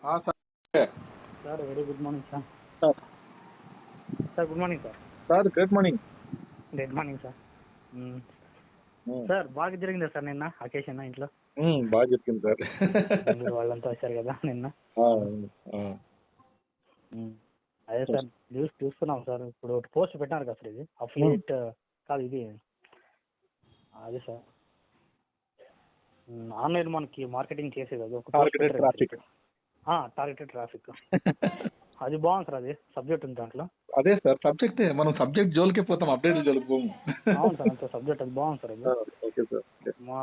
Sir sir very good morning sir. Sir sir good morning sir. Sir good morning. Good morning sir. Sir బాగా జరిగిందా sir నిన్న occasion ఇంట్లో? బాగా చెప్పింది sir. వాళ్ళంతా వచ్చారు కదా నిన్న. అదే సార్ న్యూస్ చూస్తున్నాం సార్. ఇప్పుడు పోస్ట్ పెట్టారు కదా సార్, ఇది అఫిలియేట్ కాదు ఇది. అదే సార్ ఆన్లైన్ మనకి మార్కెటింగ్ చేసేది అది ఒక టార్గెటెడ్ ట్రాఫిక్. అది బాగుంది సార్. అది సబ్జెక్ట్ ఉంది దాంట్లో. అదే సార్ సబ్జెక్టే, మనం సబ్జెక్ట్ జోలికే పోతాం, అప్డేట్ జోలికి పోము. అవును సార్, అంత సబ్జెక్ట్ అది బాగుంది సార్. అది ఓకే సార్. మా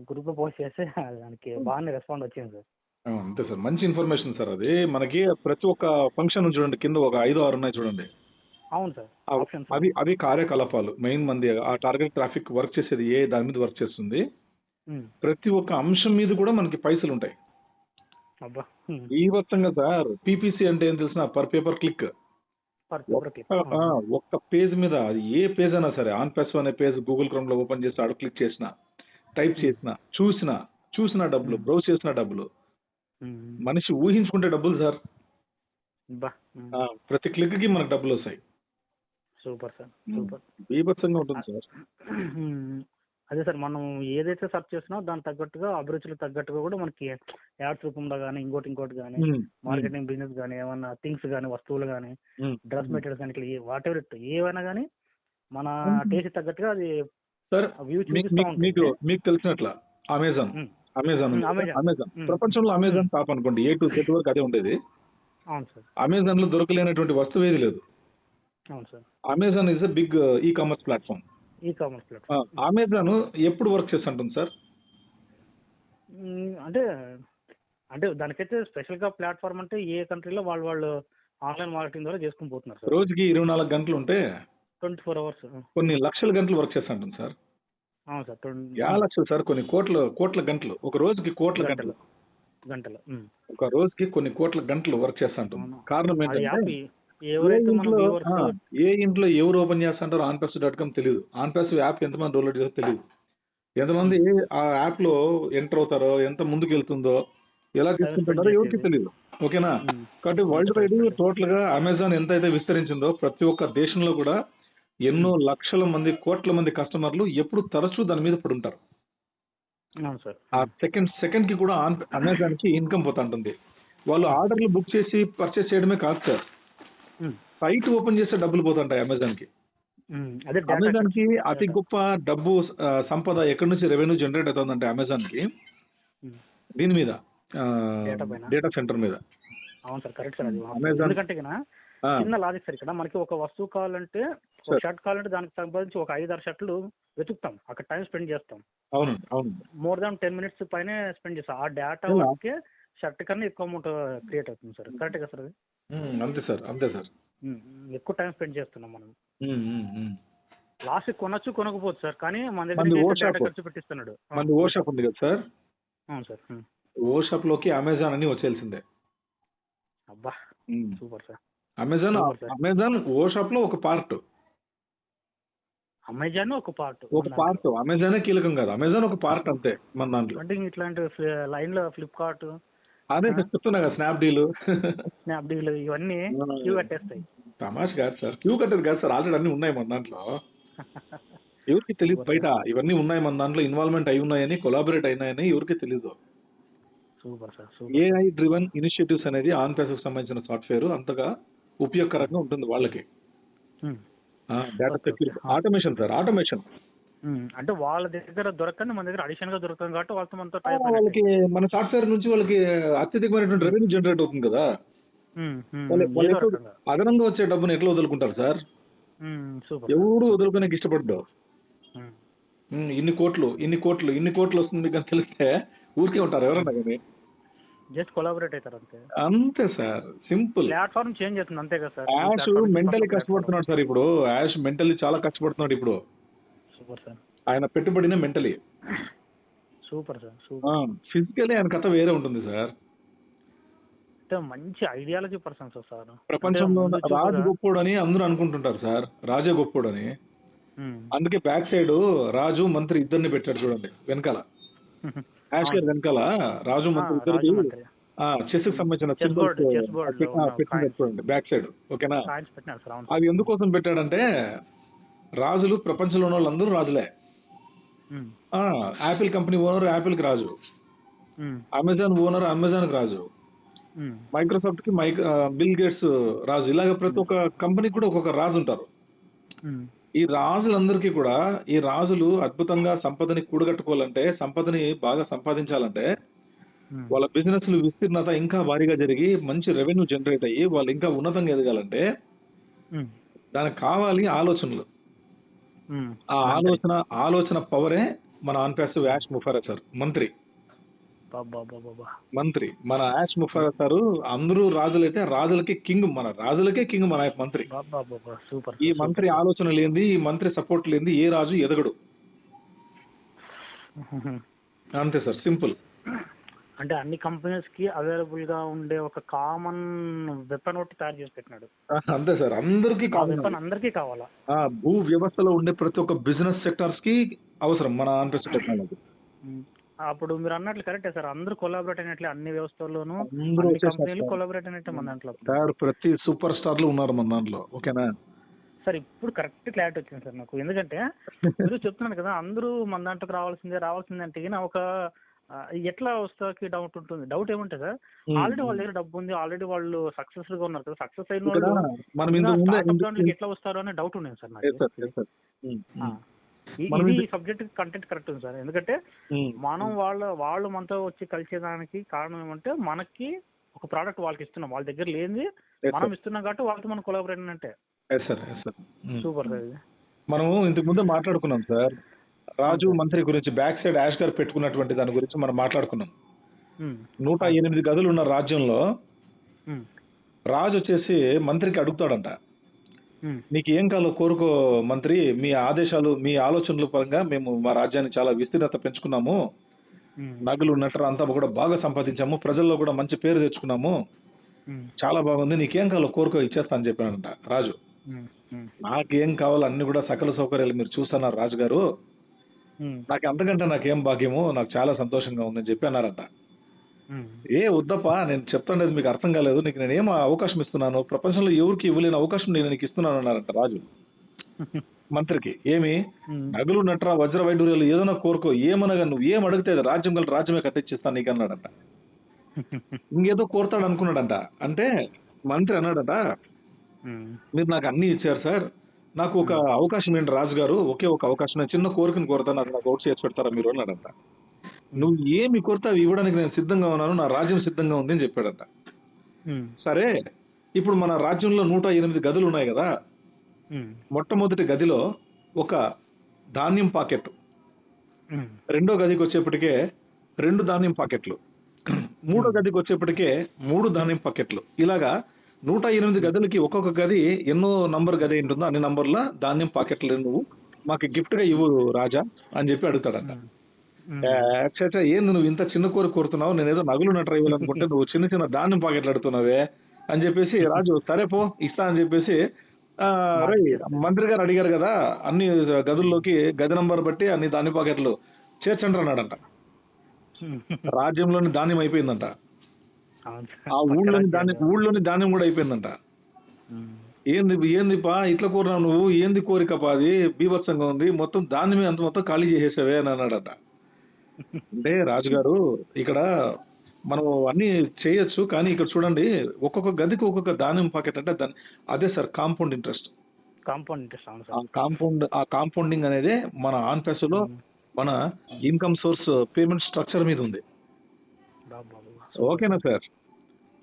గ్రూప్ లో పోస్ట్ చేస్తే దానికి బాగానే రెస్పాండ్ వచ్చింది సార్. అంతే సార్, మంచి ఇన్ఫర్మేషన్ సార్. అది మనకి ప్రతి ఒక్క ఫంక్షన్ చూడండి, కింద ఒక 5-6 ఉన్నాయి చూడండి. అవును సార్. అవి కార్యకలాపాలు మెయిన్ మంది ఆ టార్గెట్ ట్రాఫిక్ వర్క్ చేసేది దాని మీద వర్క్ చేస్తుంది. ప్రతి ఒక్క అంశం మీద కూడా మనకి పైసలు ఉంటాయి. బీభత్సంగా సార్. పీపీసీ అంటే ఏం తెలిసిన, పర్ పేపర్ క్లిక్. ఒక్క పేజ్ మీద, అది ఏ పేజ్ అయినా సరే, ఆన్ ప్యాస్ అనే పేజ్ గూగుల్ క్రోమ్ లో ఓపెన్ చేసి ఆడ క్లిక్ చేసిన, టైప్ చేసిన, చూసిన డబ్బులు, బ్రౌజ్ చేసిన డబ్బులు, మనిషి ఊహించుకుంటే డబ్బులు సార్. ప్రతి క్లిక్ కి మనకు డబ్బులు వస్తాయి. Super sir, super. బీభత్సంగా ఉంటుంది సార్. అదే సార్, మనం ఏదైతే సెర్చ్ చేస్తున్నామో దానికి తగ్గట్టుగా, అభిరుచులకు తగ్గట్టుగా కూడా మనకి యాడ్స్ రూపంలో కానీ ఇంకోటి కానీ, మార్కెటింగ్ బిజినెస్ కానీ, ఏమన్నా థింగ్స్ కానీ, వస్తువులు కానీ, డ్రెస్ మెటీరియల్స్ కానీ, ఇట్లా వాట్ ఎవర్ ఇట్ ఏవైనా కానీ మన టేస్ట్ తగ్గట్టుగా అది సార్. మీకు తెలిసినట్ల అమెజాన్ ప్రపంచంలో అమెజాన్ టాప్ అనుకోండి. A to Z వరకు అదే ఉండేది. అవును సార్. అమెజాన్ లో దొరకలేనటువంటి వస్తువు ఏది లేదు. అవును sir. Amazon is a big e commerce platform. Amazon ఎప్పుడు వర్క్ చేస్తుంటుంది సార్? అంటే దానికైతే స్పెషల్ గా ప్లాట్ఫామ్ అంటే ఏ కంట్రీలో వాళ్ళు ఆన్లైన్ మార్కెటింగ్ ద్వారా చేసుకుని పోతున్నారు సార్. రోజుకి 24 గంటలు ఉంటే 24 hours కొన్ని లక్షల గంటలు వర్క్ చేస్తుంటుంది సార్. అవును సార్. లక్షలు సార్, కొన్ని కోట్ల గంటలు. ఒక రోజుకి కోట్ల గంటలు. ఒక రోజుకి కొన్ని కోట్ల గంటలు వర్క్ చేస్తుంటుంది. కారణం ఏంటంటే ఏ ఇంట్లో ఎవరు ఓపెన్ చేస్తుంటారో onpassive.com తెలియదు. onpassive యాప్ ఎంతమంది డౌన్లోడ్ చేస్తారో తెలియదు. ఎంతమంది ఆ యాప్ లో ఎంటర్ అవుతారో, ఎంత ముందుకు వెళ్తుందో, ఎలా తీసుకుంటున్నారో ఎవరికి తెలియదు. ఓకేనా? కాబట్టి వరల్డ్ వైడ్ టోటల్ గా అమెజాన్ ఎంత అయితే విస్తరించిందో, ప్రతి ఒక్క దేశంలో కూడా ఎన్నో లక్షల మంది, కోట్ల మంది కస్టమర్లు ఎప్పుడు తరచూ దాని మీద పడి ఉంటారు. ఆ సెకండ్ కి కూడా అమెజాన్ కి ఇన్కమ్ పోతా ఉంటుంది. వాళ్ళు ఆర్డర్లు బుక్ చేసి పర్చేస్ చేయడమే కాదు సార్, సైట్ ఓపెన్ చేస్తే డబ్బులు పోతుంటాయి అమెజాన్ కి. అమెజాన్ కి అతి గొప్ప డబ్బు సంపద ఎక్కడి నుంచి రెవెన్యూ జనరేట్ అవుతుందంటే అమెజాన్ కి దీని మీద, డేటా సెంటర్ మీద. అవును సార్, కరెక్ట్ సార్. అది ఎందుకంటే చిన్న లాజిక్ సార్. ఇక్కడ మనకి ఒక వస్తువు కావాలంటే, ఒక షర్ట్ కావాలంటే దానికి సంబంధించి ఒక 5-6 షర్ట్లు వెతుకుతాం, అక్కడ టైం స్పెండ్ చేస్తాం. అవును, మోర్ దాన్ 10 minutes పైనే స్పెండ్ చేస్తాం. ఆ డేటా వరకే షర్ట్ కన్నా ఎక్కువ అమౌంట్ క్రియేట్ అవుతుంది సార్. కరెక్ట్ కదా సార్? అంతే సార్. ఎక్కువ టైం స్పెండ్ చేస్తున్నాం మనం. లాస్ట్ కొనకపోవచ్చు సార్, కానీ మన దగ్గర ఖర్చు పెట్టిస్తున్నాడు. మన ఓ షాప్ ఉంది కదా సార్. అవును సార్. ఓ షాప్ లోకి అమెజాన్ అని వచ్చేసిందే. అబ్బా సూపర్ సార్. అమెజాన్ ఓ షాప్ లో ఒక పార్ట్. అమెజాన్ ఒక పార్ట్. అమెజానే కీలకం కాదు, అమెజాన్ ఒక పార్ట్ అంతే మన దాంట్లో. అంటే ఇట్లాంటి లైన్ లో ఫ్లిప్కార్ట్, అదే చెప్తున్నా కదా, స్నాప్డీల్ ఇవన్నీ క్యూ కట్టేస్తాయి. తమాష కాదు సార్, క్యూ కట్టేది కాదు సార్, ఆల్రెడీ అన్ని ఉన్నాయి మన దాంట్లో. ఎవరికి తెలియదు బయట ఇవన్నీ ఉన్నాయి మన దాంట్లో, ఇన్వాల్వ్మెంట్ అయి ఉన్నాయని, కొలాబరేట్ అయినాయని ఎవరికి తెలీదు. Super sir. AI driven initiatives అనేది ఆన్పాసివ్ సంబంధించిన సాఫ్ట్వేర్ అంతగా ఉపయోగకరంగా ఉంటుంది వాళ్ళకి. Data security, automation sir, automation. అంటే వాళ్ళ దగ్గర దొరకని మన దగ్గర అడిషన్ గా దొరుకుతుంది కాబట్టి వాళ్ళతో వాళ్ళకి మన సాఫ్ట్వేర్ నుంచి వాళ్ళకి అత్యధికమైనటువంటి రెవెన్యూ జనరేట్ అవుతుంది కదా. అదనంగా వచ్చే డబ్బును ఎట్లా వదులుకుంటారు సార్? ఎవడు వదులుకునే ఇష్టపడ్డాడు. ఇన్ని కోట్లు వస్తుంది కానీ తెలిస్తే ఊరికే ఉంటారు ఎవరన్నా కానీ. జస్ట్ కొలాబరేట్ అవుతారు అంతే సార్, సింపుల్. ప్లాట్ఫామ్ చేంజ్ అవుతుంది అంతే కదా సార్. యాష్ మెంటలీ కష్టపడుతున్నాడు సార్ ఇప్పుడు. యాష్ మెంటలీ చాలా కష్టపడుతున్నాడు ఇప్పుడు. Super sir. ఆయన పెట్టుబడినే మెంటలీ. Super sir. ఫిజికలీ ఆయన కథ వేరే ఉంటుంది సార్. మంచి ఐడియాలజీ పర్సన్స్ సార్. ప్రపంచంలో రాజు గొప్పోడని అందరూ అనుకుంటుంటారు సార్, రాజే గొప్పోడని. అందుకే బ్యాక్ సైడ్ రాజు మంత్రి ఇద్దరిని పెట్టాడు చూడండి వెనకాల. యాష్ గారు వెనకాల రాజు మంత్రి ఇద్దరు చెస్ కి సంబంధించిన చెస్ బోర్డ్ పెట్టింది చూడండి బ్యాక్ సైడ్. ఓకేనా? కాయిన్స్ పెట్టినారు సార్. అవును అది ఎందుకోసం పెట్టాడంటే రాజులు ప్రపంచంలో ఉన్న వాళ్ళందరూ రాజులే. యాపిల్ కంపెనీ ఓనర్ యాపిల్ కి రాజు, అమెజాన్ ఓనర్ అమెజాన్ కి రాజు, మైక్రోసాఫ్ట్ కి బిల్ గేట్స్ రాజు. ఇలాగ ప్రతి ఒక్క కంపెనీకి కూడా ఒక్కొక్క రాజు ఉంటారు. ఈ రాజులందరికీ కూడా ఈ రాజులు అద్భుతంగా సంపదని కూడగట్టుకోవాలంటే, సంపదని బాగా సంపాదించాలంటే, వాళ్ళ బిజినెస్ విస్తీర్ణత ఇంకా భారీగా జరిగి మంచి రెవెన్యూ జనరేట్ అయ్యి వాళ్ళు ఇంకా ఉన్నతంగా ఎదగాలంటే దానికి కావాలి ఆలోచనలు. ఆ ఆలోచన పవరే మన on passive ash Mufareh sir మంత్రి. మన యాష్ ముఫారా సార్ అందరూ రాజులైతే రాజులకే కింగ్, మన రాజులకే కింగ్ మన మంత్రి. ఈ మంత్రి ఆలోచన లేనిది, ఈ మంత్రి సపోర్ట్ లేనిది ఏ రాజు ఎదగడు. అంతే సార్, సింపుల్. అంటే అన్ని కంపెనీస్ కి అవైలబుల్ గా ఉండే ఒక కామన్ వెపన్ ఒకటి తయారు చేసి పెట్టినాడు. అంతే సార్, అందరికీ వెపన్ అందరికీ కావాలా. భూ వ్యవస్థలో ఉండే ప్రతి ఒక్క బిజినెస్ సెక్టార్స్ కి అవసరం మన ఆన్ ప్యాసివ్ టెక్నాలజీ. అప్పుడు మీరు అన్నట్లు కరెక్టే సార్, అందరూ కొలాబరేట్ అయినట్లే అన్ని వ్యవస్థల్లోనూ కంపెనీలు కొలాబరేట్ అయినట్టే మన దాంట్లో. ప్రతి సూపర్ స్టార్లు ఉన్నారు మన దాంట్లో. ఓకేనా సార్? ఇప్పుడు కరెక్ట్ క్లారిటీ వచ్చింది సార్ నాకు. ఎందుకంటే మీరు చెప్తున్నాను కదా అందరూ మన దాంట్లోకి రావాల్సిందే అంటే ఒక ఎట్లా వస్తాకి డౌట్ ఉంటుంది. డౌట్ ఏముంటుంది సార్, ఆల్రెడీ వాళ్ళ దగ్గర డబ్బు ఉంది, ఆల్రెడీ వాళ్ళు సక్సెస్ఫుల్ గా ఉన్నారు కదా, సక్సెస్ అయిన వాళ్ళు ఎట్లా వస్తారు అనే డౌట్ ఉండేది సార్ నాకు. ఇది సబ్జెక్ట్ కంటెంట్ కరెక్ట్ ఉంది సార్. ఎందుకంటే మనం వాళ్ళు మనతో వచ్చి కలిసేదానికి కారణం ఏమంటే మనకి ఒక ప్రోడక్ట్ వాళ్ళకి ఇస్తున్నాం, వాళ్ళ దగ్గర లేనిది మనం ఇస్తున్నాం కాబట్టి వాళ్ళతో మనం కొలాబరేట్ అంటే. Super sir. ఇది మనం ఇంతకు ముందు మాట్లాడుకున్నాం సార్, రాజు మంత్రి గురించి బ్యాక్ సైడ్ యాష్ గారు పెట్టుకున్నటువంటి దాని గురించి మనం మాట్లాడుకున్నాం. 108 గదులు ఉన్న రాజ్యంలో రాజు వచ్చేసి మంత్రికి అడుగుతాడంట, నీకు ఏం కాలో కోరుకో మంత్రి, మీ ఆదేశాలు మీ ఆలోచనల పరంగా మేము మా రాజ్యాన్ని చాలా విస్తీర్ణత పెంచుకున్నాము, నగలు నటర అంతా కూడా బాగా సంపాదించాము, ప్రజల్లో కూడా మంచి పేరు తెచ్చుకున్నాము, చాలా బాగుంది, నీకేం కాలో కోరుకో ఇచ్చేస్తా అని చెప్పానంట రాజు. నాకేం కావాలో అన్ని కూడా సకల సౌకర్యాలు మీరు చూస్తున్నారు రాజుగారు, నాకు అంతకంటే నాకేం భాగ్యము, నాకు చాలా సంతోషంగా ఉందని చెప్పి అన్నారంట. వద్దప్ప, నేను చెప్తాండేది మీకు అర్థం కాలేదు, నీకు నేను ఏం అవకాశం ఇస్తున్నాను, ప్రపంచంలో ఎవరికి ఇవ్వలేని అవకాశం నేను నీకు ఇస్తున్నాను అన్నారంట రాజు మంత్రికి. ఏమి నగలు నట్రా వజ్ర వైడూర్యాలు ఏదైనా కోరుకో, ఏమనగా నువ్వు ఏం అడిగితే రాజ్యం గల రాజ్యమే కట్టించిస్తాను నీకు అన్నాడంట. ఇంకేదో కోరుతాడు అనుకున్నాడంట. అంటే మంత్రి అన్నాడట, మీరు నాకు అన్ని ఇచ్చారు సార్, నాకు ఒక అవకాశం ఏంటి రాజుగారు, ఒకే ఒక అవకాశం, చిన్న కోరికను కోరుతాను, నాకు ఓటు చేసి పెడతారా మీరు అన్నాడంట. నువ్వు ఏమి కోరుతావు ఇవ్వడానికి నేను సిద్ధంగా ఉన్నాను, నా రాజ్యం సిద్ధంగా ఉంది అని చెప్పాడంట. సరే, ఇప్పుడు మన రాజ్యంలో 108 గదులు ఉన్నాయి కదా, మొట్టమొదటి గదిలో ఒక ధాన్యం పాకెట్, రెండో గదికి వచ్చేప్పటికే 2 ధాన్యం పాకెట్లు, మూడో గదికి వచ్చేప్పటికే 3 ధాన్యం పాకెట్లు. ఇలాగా 108 గదులకి ఒక్కొక్క గది ఎన్నో నంబర్ గది ఉంటుందో అన్ని నంబర్ల ధాన్యం పాకెట్లు నువ్వు మాకు గిఫ్ట్ గా ఇవ్వు రాజా అని చెప్పి అడుగుతాడంట. ఏంది నువ్వు ఇంత చిన్న కోరిక కోరుతున్నావు, నేను ఏదో నగులు నట్ర ఇవ్వాలనుకుంటే నువ్వు చిన్న చిన్న ధాన్యం పాకెట్లు అడుగుతున్నావే అని చెప్పేసి రాజు సరే పో ఇస్తా అని చెప్పేసి మంత్రి గారు అడిగారు కదా అన్ని గదుల్లోకి గది నంబర్ బట్టి అన్ని ధాన్యం పాకెట్లు చేర్చండి అన్నాడంట. రాజ్యంలోని ధాన్యం అయిపోయిందంట, ఆ ఊళ్ళోని ధాన్యం కూడా అయిపోయిందంట. ఏందిపా ఇట్లా కోరినావు నువ్వు, ఏంది కోరికపా అది బీభత్సంగా ఉంది, మొత్తం ధాన్యమే అంత మొత్తం ఖాళీ చేసేసావే అని అన్నాడట. అంటే రాజుగారు ఇక్కడ మనం అన్ని చేయొచ్చు, కానీ ఇక్కడ చూడండి ఒక్కొక్క గదికి ఒక్కొక్క ధాన్యం పాకెట్ అంటే అదే సార్ కాంపౌండ్ ఇంట్రెస్ట్. ఆ కాంపౌండింగ్ అనేది మన ఆన్ ప్యాసివ్ లో మన ఇన్కమ్ సోర్స్ పేమెంట్ స్ట్రక్చర్ మీద ఉంది. ఓకేనా sir?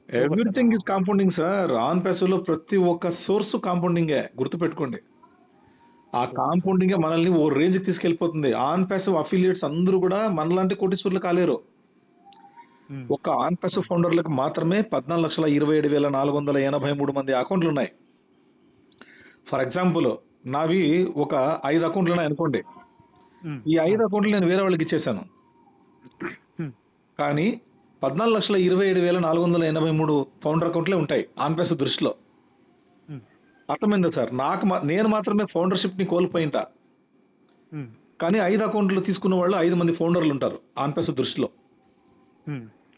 Everything is compounding sir. On passive లో ప్రతి ఒక్క సోర్స్ కాంపౌండింగే, గుర్తుపెట్టుకోండి. ఆ కాంపౌండింగ్ మనల్ని ఓ రేంజ్ తీసుకెళ్లిపోతుంది. ఆన్ ప్యాసివ్ అఫిలియేట్స్ అందరూ కూడా మనలాంటి కోటీశ్వరులు కాలేరు. ఒక ఆన్ ప్యాసివ్ ఫౌండర్లకు మాత్రమే 14,27,483 మంది అకౌంట్లు ఉన్నాయి. ఫర్ ఎగ్జాంపుల్ నావి ఒక 5 అకౌంట్లు ఉన్నాయి అనుకోండి, ఈ 5 అకౌంట్లు నేను వేరే వాళ్ళకి ఇచ్చేసాను, కానీ 14,27,483 ఫౌండర్ అకౌంట్లే ఉంటాయి ఆన్ ప్యాసివ్ దృష్టిలో. అర్థమైందా సార్? నేను మాత్రమే ఫౌండర్షిప్ ని కోల్పోయింటా, కానీ 5 అకౌంట్లు తీసుకున్న వాళ్ళు 5 మంది ఫౌండర్లు ఉంటారు ఆన్ ప్యాసివ్ దృష్టిలో.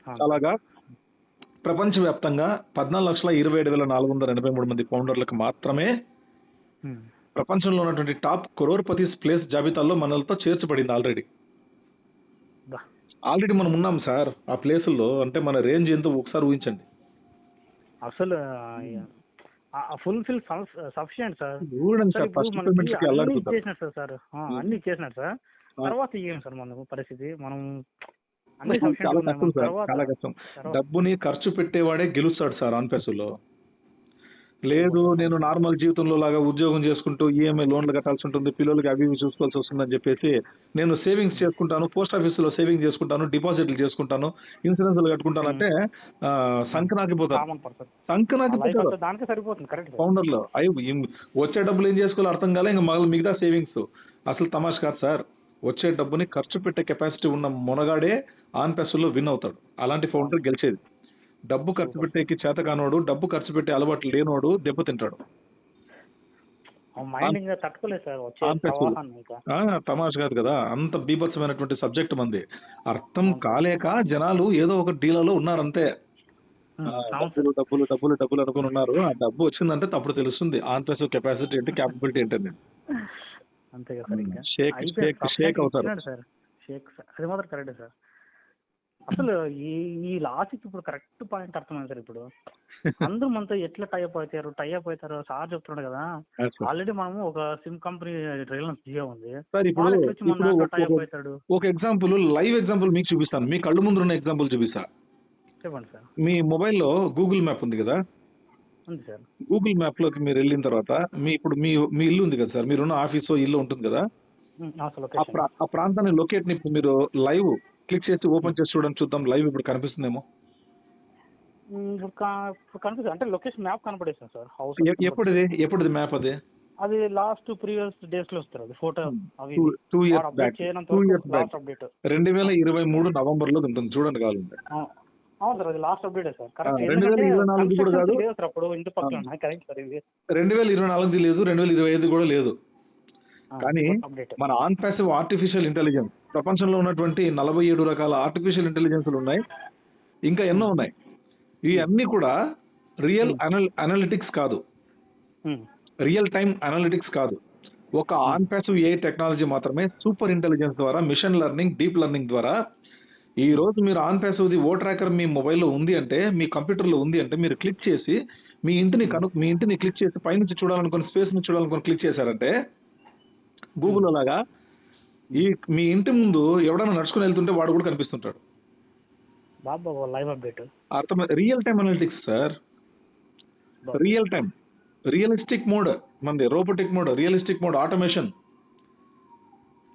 అలాగా ప్రపంచవ్యాప్తంగా 14,27,483 మంది ఫౌండర్లకు మాత్రమే ప్రపంచంలో ఉన్నటువంటి టాప్ క్రోర్పతిస్ ప్లేస్ జాబితాల్లో మనలతో చేర్చబడింది ఆల్రెడీ. ఆల్రెడీ మనం ఉన్నాం సార్ ఆ ప్లేసుల్లో. అంటే మన రేంజ్ ఏంటో ఒకసారి ఊహించండి. అసలు ఫుల్ఫిల్ సఫిషియెంట్ సార్. చూడండి సార్, ఫస్ట్ పేమెంట్ కి అల్లాడిపోతారు. ఇచ్చేసినట్టు సార్, అన్ని ఇచ్చేసినట్టు సార్. తర్వాత ఏం సార్ మన పరిస్థితి? మనం అన్ని sufficient చాలా ఉన్నాం. కష్టం సార్, తర్వాత చాలా కష్టం. డబ్బుని ఖర్చు పెట్టేవాడే గెలుస్తాడు సార్ ఆన్పేసులో. లేదు నేను నార్మల్ జీవితంలో లాగా ఉద్యోగం చేసుకుంటూ ఈఎంఐ లోన్లు కట్టాల్సి ఉంటుంది, పిల్లలకి అవి ఇవి చూసుకోవాల్సి వస్తుందని చెప్పేసి నేను సేవింగ్స్ చేసుకుంటాను, పోస్ట్ ఆఫీసులో సేవింగ్ చేసుకుంటాను, డిపాజిట్లు చేసుకుంటాను, ఇన్సూరెన్స్లు కట్టుకుంటాను అంటే సంకనాకిపోతారు. కామన్ పర్సన్ సంకనాకిపోతారు దానికే సరిపోతుంది. కరెక్ట్ ఫౌండర్లో. వచ్చే డబ్బులు ఏం చేసుకోవాలో అర్థం కాలే, ఇంకా మిగతా సేవింగ్స్. అసలు తమాష్ కాదు సార్. వచ్చే డబ్బుని ఖర్చు పెట్టే కెపాసిటీ ఉన్న మొనగాడే ఆన్పేసులో విన్ అవుతాడు. అలాంటి ఫౌండర్ గెలిచేది. డబ్బు ఖర్చు పెట్టేకి చేత కానోడు, డబ్బు ఖర్చు పెట్టే అలవాట్లు లేనోడు దెబ్బతింటాడు. మైండ్ ఇంకా తట్టుకోలేదు సార్ వచ్చే ప్రవాహాన్ని ఇంకా. తమాష కాదు కదా, అంత బీభత్సమైనటువంటి సబ్జెక్ట్ మంది. అర్థం కాలేక జనాలు ఏదో ఒక డీలలో ఉన్నారంతే. డబ్బులు డబ్బులు డబ్బులు డబ్బులు అనుకుని ఉన్నారు. ఆ డబ్బు వచ్చిందంటే తప్పుడు తెలుస్తుంది ఆన్పేస్ కెపాసిటీ ఏంటి, క్యాపబిలిటీ ఏంటండి. అంతే కదా సార్. ఇంకా షేక్ అవుతారు సార్. షేక్ అది మాత్రం కరెక్టే సార్. అసలు ఈ లాజిక్ ఇప్పుడు కరెక్ట్ పాయింట్ అర్థమైంది సార్. ఇప్పుడు అందరూ మనతో ఎట్లా టైఅప్ అవుతారు సార్ చెప్తున్నాడు కదా. ఆల్రెడీ మనము ఒక సిమ్ కంపెనీ రిలయన్స్ జియో ఉంది సార్. ఇప్పుడు ఒక ఎగ్జాంపుల్, లైవ్ ఎగ్జాంపుల్ మీకు చూపిస్తాను. మీ కళ్ళు ముందు ఉన్న ఎగ్జాంపుల్ చూపిస్తా. చెప్పండి సార్. మీ మొబైల్లో గూగుల్ మ్యాప్ ఉంది కదా, ఉంది సార్. గూగుల్ మ్యాప్ లోకి మీరు వెళ్ళిన తర్వాత ఇప్పుడు మీ ఇల్లు ఉంది కదా సార్, మీరున్న ఆఫీస్ ఇల్లు ఉంటుంది కదా, ఆ ప్రాంతాన్ని లొకేట్ ని మీరు లైవ్ క్లిక్ చేసి ఓపెన్ చేసి చూద్దాం. లైవ్ ఇప్పుడు కనిపిస్తుందేమో. కనిపిస్తుంది అంటే లొకేషన్ మ్యాప్ కనపడేస్తుంది సార్. హౌస్ ఎప్పుడుది మ్యాప్? అది లాస్ట్ ప్రీవియస్ డేస్ లో వస్తారు. అది ఫోటో 2 years బ్యాక్ 2023 నవంబర్ లో ఉంటుంది, చూడండి కావాలంటే. అవును సార్, అది లాస్ట్ అప్డేట్ సార్. 2024 కూడా కాదు అప్పుడు ఇంటి పక్కన. Correct sir. ఇది 2024 లేదు, 2025 కూడా లేదు. కానీ మన ఆన్పాసివ్ ఆర్టిఫిషియల్ ఇంటెలిజెన్స్, ప్రపంచంలో ఉన్నటువంటి 47 రకాల ఆర్టిఫిషియల్ ఇంటెలిజెన్స్లు ఉన్నాయి, ఇంకా ఎన్నో ఉన్నాయి. ఈ అన్ని కూడా రియల్ అనలిటిక్స్ కాదు, రియల్ టైమ్ అనలిటిక్స్ కాదు. ఒక ఆన్పాసివ్ ఏఐ టెక్నాలజీ మాత్రమే సూపర్ ఇంటెలిజెన్స్ ద్వారా, మిషన్ లెర్నింగ్, డీప్ లెర్నింగ్ ద్వారా. ఈ రోజు మీరు ఆన్పాసివ్ది ఓ ట్రాకర్ మీ మొబైల్లో ఉంది అంటే, మీ కంప్యూటర్లో ఉంది అంటే, మీరు క్లిక్ చేసి మీ ఇంటిని క్లిక్ చేసి పైనుంచి చూడాలనుకుని, స్పేస్ నుంచి చూడాలనుకుని క్లిక్ చేశారంటే, గూగుల్ లాగా మీ ఇంటి ముందు ఎవడైనా నడుచుకుని వెళ్తుంటే వాడు కూడా కనిపిస్తుంటాడు. లైవ్ అప్డేట్ అర్థం. Real time analytics sir. Real time, realistic mode మంది, robotic mode, realistic mode, automation.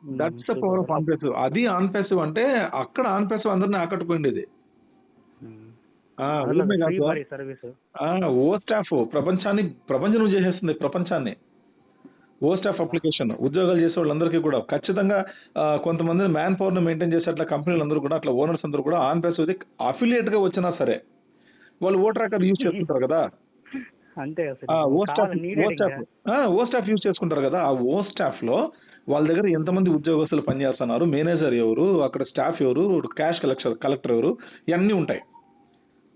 That's the power of Onpassive. అది ఆన్పాసివ్ అంటే అక్కడ ఆన్పాసివ్ అందరినీ ఆకట్టుకునేది. ఓ స్టాఫ్ ప్రపంచం చేసేస్తుంది. ప్రపంచాన్ని ఓ స్టాఫ్ అప్లికేషన్ ఉద్యోగాలు చేసే వాళ్ళందరికీ కూడా ఖచ్చితంగా కొంతమంది మ్యాన్ పవర్ ను మెయింటైన్ చేసే అట్లా కంపెనీలందరూ కూడా, అట్లా ఓనర్స్ అందరూ కూడా ఆన్పాసివ్ అఫిలియేట్ గా వచ్చినా సరే వాళ్ళు ఓ ట్రాకర్ యూజ్ చేసుకుంటారు కదా. ఓ స్టాఫ్ యూజ్ చేసుకుంటారు కదా. ఆ ఓ స్టాఫ్ లో వాళ్ళ దగ్గర ఎంతమంది ఉద్యోగస్తులు పనిచేస్తున్నారు, మేనేజర్ ఎవరు, అక్కడ స్టాఫ్ ఎవరు, క్యాష్ కలెక్టర్ ఎవరు, ఇవన్నీ ఉంటాయి.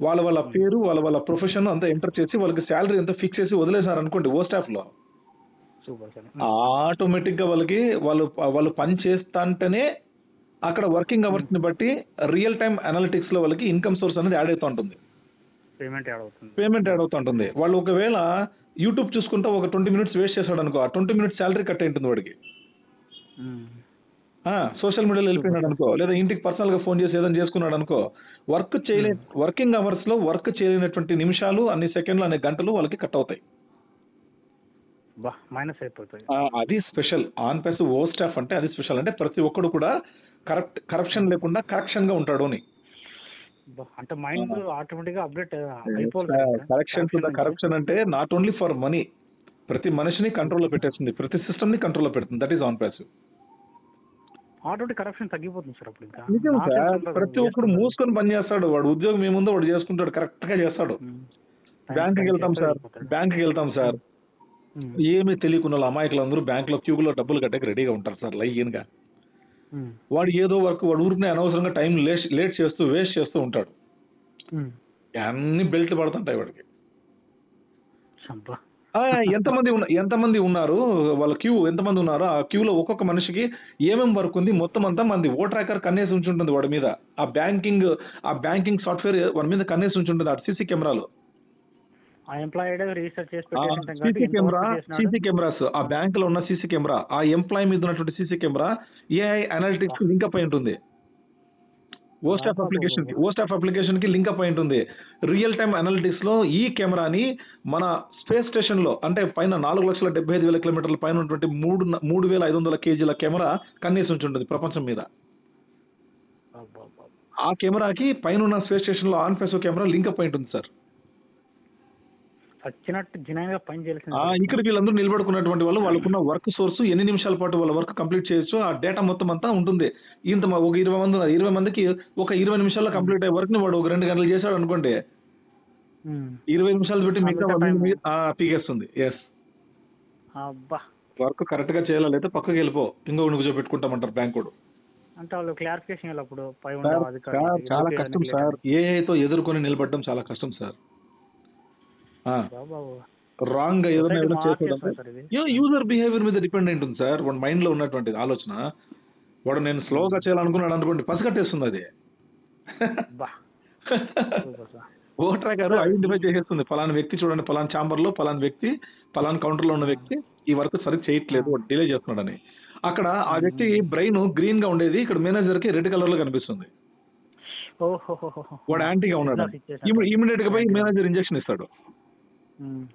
వాళ్ళ పేరు, వాళ్ళ ప్రొఫెషన్ అంతా ఎంటర్ చేసి వాళ్ళకి శాలరీ ఎంత ఫిక్స్ చేసి వదిలేసారు అనుకోండి ఓ స్టాఫ్ లో, ఆటోమేటిక్ గా వాళ్ళు పని చేస్తాంటేనే అక్కడ వర్కింగ్ అవర్స్ ని బట్టి రియల్ టైమ్ అనలిటిక్స్ లో వాళ్ళకి ఇన్కమ్ సోర్స్ అనేది యాడ్ అవుతూ ఉంటుంది, పేమెంట్ యాడ్ అవుతూ ఉంటుంది. వాళ్ళు ఒకవేళ యూట్యూబ్ చూసుకుంటా ఒక 20 minutes వేస్ట్ చేశాడు అనుకో, ఆ 20 minutes శాలరీ కట్ అయి ఉంటుంది వాడికి. సోషల్ మీడియాలో వెళ్ళిపోయినాడు అనుకో, లేదా ఇంటికి పర్సనల్ గా ఫోన్ చేసి ఏదైనా చేసుకున్నాడు అనుకో, వర్కింగ్ అవర్స్ లో వర్క్ చేయలేనటువంటి నిమిషాలు, అన్ని సెకండ్లు, అనే గంటలు వాళ్ళకి కట్ అవుతాయి. మైనస్ అయిపోతాయి. అది స్పెషల్. ఆన్పాసివ్ ఓ స్టాఫ్ అంటే అది స్పెషల్. అంటే ప్రతి ఒక్కడు కూడా కరప్షన్ లేకుండా కరెక్షన్ గా ఉంటాడు అని. అంటే మైండ్ ఆటోమేటిక్ గా అప్డేట్ కరప్షన్ అంటే నాట్ ఓన్లీ ఫర్ మనీ, ప్రతి మనిషిని కంట్రోల్లో పెట్టేస్తుంది, ప్రతి సిస్టమ్ ని కంట్రోల్లో పెడుతుంది. That is OnPassive. Automatic corruption తగ్గిపోతుంది సార్. అప్పుడు ఇంకా నిజం సార్. ప్రతి ఒక్కడు మూసుకొని పని చేస్తాడు, వాడు ఉద్యోగం ఏముందో వాడు చేసుకుంటాడు, కరెక్ట్ గా చేస్తాడు. బ్యాంకుకి వెళ్తాం సార్, ఏమీ తెలియకుండా అమాయకులందరూ బ్యాంక్ లో క్యూలో డబ్బులు కట్టక రెడీగా ఉంటారు సార్ లైన్ గా. వాడు ఏదో వర్క్, వాడు ఊరికనే అనవసరంగా టైం వేస్ట్ చేస్తూ ఉంటాడు. అన్ని బెల్ట్లు పడుతుంటాయి వాడికి. అబ్బా. ఎంతమంది ఉన్నారు, వాళ్ళ క్యూ ఎంతమంది ఉన్నారు, ఆ క్యూలో ఒక్కొక్క మనిషికి ఏమేమి వర్క్ ఉంది మొత్తం అంతా మంది ఓ ట్రాకర్ కన్నేసి ఉంచుంటుంది వాడి మీద. ఆ బ్యాంకింగ్ సాఫ్ట్వేర్ వాడి మీద కన్నేసి ఉంచుంటుంది ఆ సీసీ కెమెరాలు. ఆ ఎంప్లాయీ రీసెర్చ్ చేసి సీసీ కెమెరాస్, ఆ బ్యాంక్ లో ఉన్న సీసీ కెమెరా, ఆ ఎంప్లాయీ మీద ఉన్నటువంటి CC camera AI analytics link up అయి ఉంటుంది. ఓస్టాఫ్ అప్లికేషన్ కి లింక్ అప్ అయి ఉంటుంది. రియల్ టైమ్ అనలిటిక్స్ లో ఈ కెమెరాని మన స్పేస్ స్టేషన్ లో, అంటే పైన 4,75,000 కిలోమీటర్ల పైన ఉన్నటువంటి 3,500 కేజీల కెమెరా కన్నేసి ఉంచుంటుంది ప్రపంచం మీద. ఆ కెమెరాకి పైన ఉన్న స్పేస్ స్టేషన్ లో on face camera link up అయి ఉంటుంది సార్. ఇక్కడ వీళ్ళందరూ నిలబడుకున్నటువంటి వాళ్ళకున్న వర్క్ సోర్స్ ఎన్ని నిమిషాల పాటు వాళ్ళ వర్క్ కంప్లీట్ చేయొచ్చు, ఆ డేటా మొత్తం అంతా ఉంటుంది. ఒక 20 మందికి ఒక 20 నిమిషాల్లో కంప్లీట్ అయ్యే వర్క్ ని వాడు ఒక 2 గంటలు చేశాడు అనుకోండి, 20 నిమిషాలు పెట్టి మిగతా పీకేస్తుంది. ఎస్, వర్క్ కరెక్ట్ గా చేయాలి, అయితే పక్కకి వెళ్ళిపో ఇంకో కూర్చోబెట్టుకుంటామంటారు బ్యాంక్ కూడా. అంటే వాళ్ళు క్లారిఫికేషన్ చాలా కష్టం సార్. ఏఐతో ఎదుర్కొని నిలబడడం చాలా కష్టం సార్. రాంగ్ గా ఏదైనా యూజర్ బిహేవియర్ మీద డిపెండ్ అయి ఉంటుంది సార్. వాడి మైండ్ లో ఉన్నటువంటి ఆలోచన, వాడు నేను స్లోగా చేయాలనుకున్నాడు అనుకోండి, పసిగట్టేస్తుంది అది. ఓ ట్రాకర్ ఐడెంటిఫై చేసేస్తుంది, ఫలానా వ్యక్తి చూడండి, ఫలానా ఛాంబర్ లో ఫలానా వ్యక్తి, ఫలానా కౌంటర్ లో ఉన్న వ్యక్తి ఈ వర్క్ సరిగ్గా చేయట్లేదు, డిలే చేస్తున్నాడని. అక్కడ ఆ వ్యక్తి బ్రెయిన్ గ్రీన్ గా ఉండేది, ఇక్కడ మేనేజర్ కి రెడ్ కలర్ లో కనిపిస్తుంది. వాడు యాంటీగా ఉన్నాడు, ఇమీడియట్ గా పోయి మేనేజర్ ఇంజెక్షన్ ఇస్తాడు.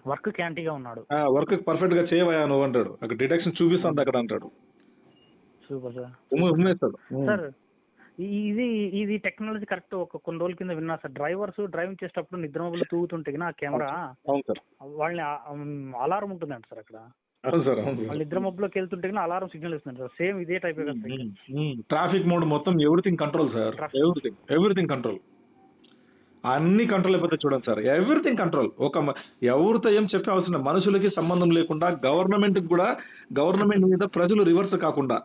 వర్క్ క్యాంటీగా ఉన్నాడు, వర్క్ పర్ఫెక్ట్ గా చేయవయా నువ్వు అంటాడు. అక్కడ డిటెక్షన్ చూపిస్తుంది అక్కడ అంటాడు. Super sir. ఉమ్మేస్తాడు సార్ ఇది టెక్నాలజీ కరెక్ట్. కొన్ని రోజుల కింద విన్నా సార్, డ్రైవర్స్ డ్రైవింగ్ చేసేటప్పుడు నిద్రమబ్బులు తూగుతుంటే ఆ కెమెరా వాళ్ళని అలారం ఉంటుందంట సార్ అక్కడ. వాళ్ళు నిద్రమబ్బులోకి వెళ్తుంటే అలారం సిగ్నల్ ఇస్తుంది సార్. సేమ్ ఇదే టైప్. ట్రాఫిక్ మోడ్ మొత్తం everything control sir. Everything control, అన్ని కంట్రోల్ అయిపోతే చూడండి సార్. Everything control. ఎవరితో ఏం చెప్పే అవసరం, మనుషులకి సంబంధం లేకుండా గవర్నమెంట్ కూడా, గవర్నమెంట్ మీద ప్రజలు రివర్స్ కాకుండా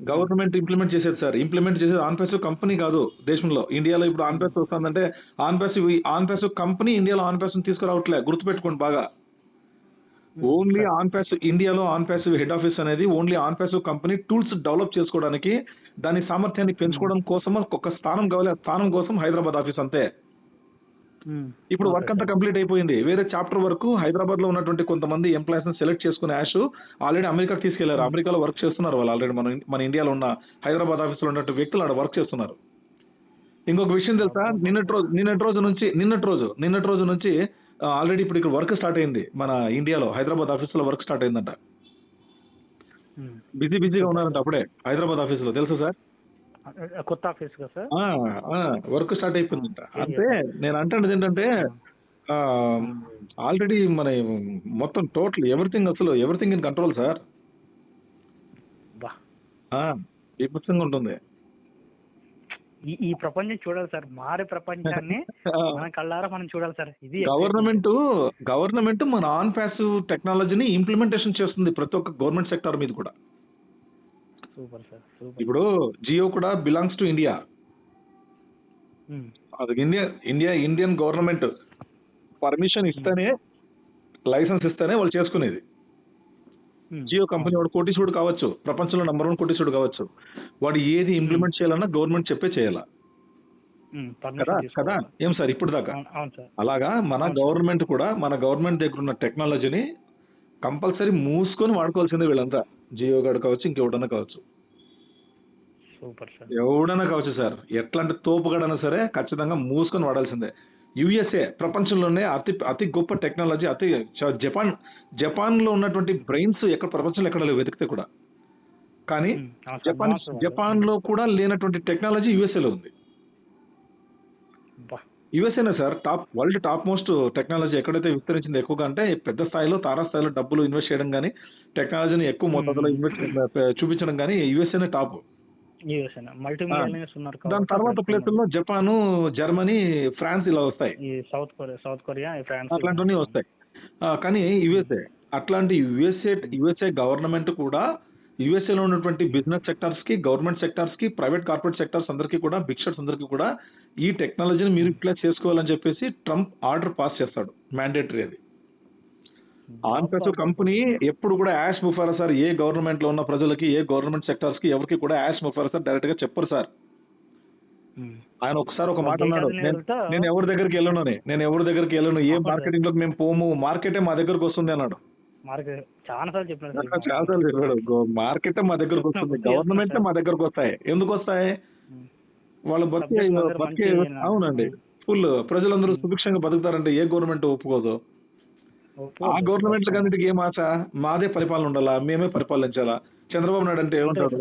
గవర్నమెంట్ ఇంప్లిమెంట్ చేసేది సార్. ఇంప్లిమెంట్ చేసేది ఆన్పేస్ కంపెనీ కాదు దేశంలో. ఇండియాలో ఇప్పుడు ఆన్పేస్ వస్తుందంటే ఆన్పేస్ కంపెనీ ఇండియాలో ఆన్పేస్ తీసుకురావట్లే, గుర్తుపెట్టుకోండి బాగా. ఓన్లీ ఆన్పేస్ ఇండియాలో ఆన్పేస్ హెడ్ ఆఫీస్ అనేది ఓన్లీ ఆన్పేస్ కంపెనీ టూల్స్ డెవలప్ చేసుకోవడానికి, దాని సామర్థ్యాన్ని పెంచుకోవడం కోసం ఒక స్థానం కావాలి. ఆ స్థానం కోసం హైదరాబాద్ ఆఫీస్ అంతే. ఇప్పుడు వర్క్ అంతా కంప్లీట్ అయిపోయింది. వేరే చాప్టర్ వరకు హైదరాబాద్ లో ఉన్నటువంటి కొంతమంది ఎంప్లాయీస్ ని సెలెక్ట్ చేసుకునే యాష్ ఆల్రెడీ అమెరికాకి తీసుకెళ్లారు. అమెరికాలో వర్క్ చేస్తున్నారు వాళ్ళు ఆల్రెడీ. మన ఇండియాలో ఉన్న హైదరాబాద్ ఆఫీస్ లో ఉన్నటువంటి వ్యక్తులు ఆడ వర్క్ చేస్తున్నారు. ఇంకొక విషయం తెలుసా, నిన్నటి రోజు నుంచి ఆల్రెడీ ఇప్పుడు ఇక్కడ వర్క్ స్టార్ట్ అయింది. మన ఇండియాలో హైదరాబాద్ ఆఫీస్ లో వర్క్ స్టార్ట్ అయిందంట. బిజీగా ఉన్నారంట అప్పుడే హైదరాబాద్ ఆఫీస్ లో, తెలుసా సార్? కొత్త ఆఫీస్ సార్, వర్క్ స్టార్ట్ అయిపోయిందంట. అంటే నేను అంటాను ఏంటంటే ఆల్రెడీ మన మొత్తం total everything in control sir. విపత్సంగా ఉంటుంది. ఈ ప్రపంచం చూడాలి సార్, మారే ప్రపంచాన్ని మన కళ్ళారా మనం చూడాలి సార్. ఇది గవర్నమెంట్ మన ఆన్ ప్యాసివ్ టెక్నాలజీని ఇంప్లిమెంటేషన్ చేస్తుంది ప్రతి ఒక్క గవర్నమెంట్ సెక్టార్ మీద కూడా. Super sir. ఇప్పుడు జియో కూడా బిలాంగ్స్ టు ఇండియా. అది ఇండియన్ గవర్నమెంట్ పర్మిషన్ ఇస్తేనే, లైసెన్స్ ఇస్తేనే వాళ్ళు చేసుకునేది. జియో కంపెనీ వాడు కోటీశ్వరుడు కావచ్చు, ప్రపంచంలో నంబర్ 1 కోటీశ్వరుడు కావచ్చు, వాడు ఏది ఇంప్లిమెంట్ చేయాలన్నా గవర్నమెంట్ చెప్పే చేయాలా కదా? ఏం సార్ ఇప్పుడు దాకా అలాగా మన గవర్నమెంట్ కూడా, మన గవర్నమెంట్ దగ్గర ఉన్న టెక్నాలజీని కంపల్సరీ మూసుకొని వాడుకోవాల్సిందే వీళ్ళంతా. జియో గాడు కావచ్చు, ఇంకెవడన్నా కావచ్చు, ఎవడన్నా కావచ్చు సార్. ఎట్లాంటి తోపుగాడన్నా సరే ఖచ్చితంగా మూసుకొని వాడాల్సిందే. యుఎస్ఏ ప్రపంచంలోనే అతి గొప్ప టెక్నాలజీ, జపాన్ లో ఉన్నటువంటి బ్రెయిన్స్ ప్రపంచంలో ఎక్కడ లేవు వెతికితే కూడా. కానీ జపాన్ లో కూడా లేనటువంటి టెక్నాలజీ యుఎస్ఏలో ఉంది. యుఎస్ఏనే sir world top most technology ఎక్కడైతే విస్తరించింది ఎక్కువగా, అంటే పెద్ద స్థాయిలో తారాస్థాయిలో డబ్బులు ఇన్వెస్ట్ చేయడం కానీ, టెక్నాలజీని ఎక్కువ మొత్తంలో చూపించడం కానీ యుఎస్ఏనే టాప్. దాని తర్వాత ప్లేసుల్లో జపాన్, జర్మనీ, ఫ్రాన్స్ ఇలా వస్తాయి. సౌత్ కొరియా అట్లాంటివన్నీ వస్తాయి. కానీ యుఎస్ఏ, అట్లాంటి యుఎస్ఏ గవర్నమెంట్ కూడా యుఎస్ఏలో ఉన్నటువంటి బిజినెస్ సెక్టార్స్ కి, గవర్నమెంట్ సెక్టార్స్ కి, ప్రైవేట్ కార్పొరేట్ సెక్టార్స్ అందరికీ కూడా, బిగ్ షాట్స్ అందరికీ కూడా ఈ టెక్నాలజీని మీరు యూటిలైజ్ చేసుకోవాలని చెప్పేసి ట్రంప్ ఆర్డర్ పాస్ చేస్తాడు, మ్యాండేటరీ అది. ఆన్పెసో కంపెనీ ఎప్పుడు కూడా యాష్ ముఫారా సార్ ఏ గవర్నమెంట్ లో ఉన్న ప్రజలకి, ఏ గవర్నమెంట్ సెక్టార్స్ కి ఎవరికి కూడా యాష్ ముఫారా సార్ డైరెక్ట్ గా చెప్పరు సార్. ఆయన ఒకసారి ఒక మాట అన్నాడు, నేను ఎవరి దగ్గరికి వెళ్ళను, నేను ఎవరి దగ్గరికి వెళ్ళను, ఏ మార్కెటింగ్ లోకి మేము పోము, మార్కెటే మా దగ్గరకు వస్తుంది అన్నాడు. చాలా సార్లు చెప్పాడు, మార్కెటే మా దగ్గరకు వస్తుంది, గవర్నమెంట్ మా దగ్గరకు వస్తాయి. ఎందుకు వస్తాయి? వాళ్ళు బతికే అవునండి, ఫుల్ ప్రజలందరూ సుభిక్షంగా బతుకుతారంటే ఏ గవర్నమెంట్ ఒప్పుకోదు. ఆ గవర్నమెంట్లకు అన్నిటికీ ఏం ఆశ? మాదే పరిపాలన ఉండాలా, మేమే పరిపాలించాలా. చంద్రబాబు నాయుడు అంటే ఏమంటాడు,